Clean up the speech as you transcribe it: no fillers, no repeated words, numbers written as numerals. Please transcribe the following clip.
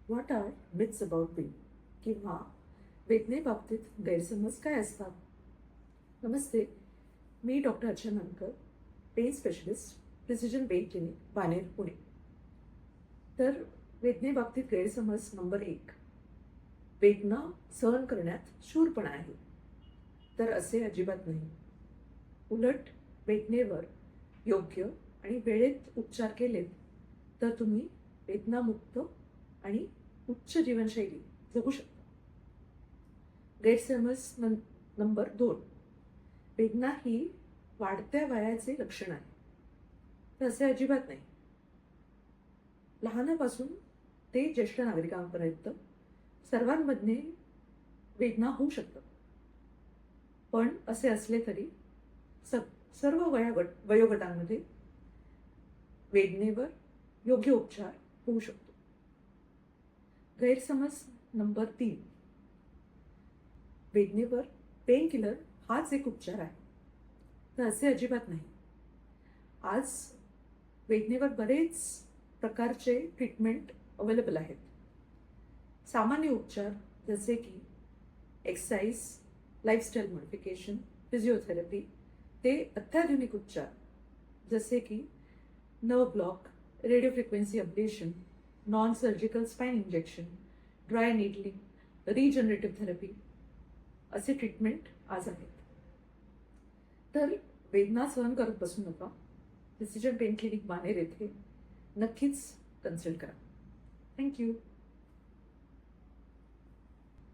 What are myths about pain किंवा वेदनेबाबतीत गैरसमज काय असतात? नमस्ते, मी doctor Archana Nanakar, pain specialist, precision pain clinic, Baner, Pune. तर वेदनेबाबतीत गैरसमज नंबर 1, वेदना सहन करण्यात शूरपणा आहे. तर असे अजिबात नाही. उलट वेदनेवर योग्य आणि वेळेत उपचार केलेत तर तुम्ही वेदनामुक्त आणि उच्च जीवनशैली जगू शकता. गैरसमज नंबर 2, वेदना ही वाढत्या वयाचे लक्षण आहे. तर असे अजिबात नाही. लहानापासून ते ज्येष्ठ नागरिकांपर्यंत सर्वांमध्ये वेदना होऊ शकतात. पण असे असले तरी स सर्व वयोगटांमध्ये वेदनेवर योग्य उपचार होऊ शकतो. गैरसमज नंबर 3, वेदनेवर पेन किलर हाच एक उपचार आहे. तर असे अजिबात नाही. आज वेदनेवर बरेच प्रकारचे ट्रीटमेंट अवेलेबल आहेत. सामान्य उपचार जसे की एक्सरसाइज, लाईफस्टाईल मॉडिफिकेशन, फिजिओथेरपी, ते अत्याधुनिक उपचार जसे की nerve block, radio frequency oblation, non surgical spine injection, dry needling, regenerative therapy असे ट्रीटमेंट आज आहेत. तर वेदना सहन करत बसू नका. प्रिसिजन पेन क्लिनिक बाणेर येथे नक्कीच कन्सल्ट करा. थँक्यू.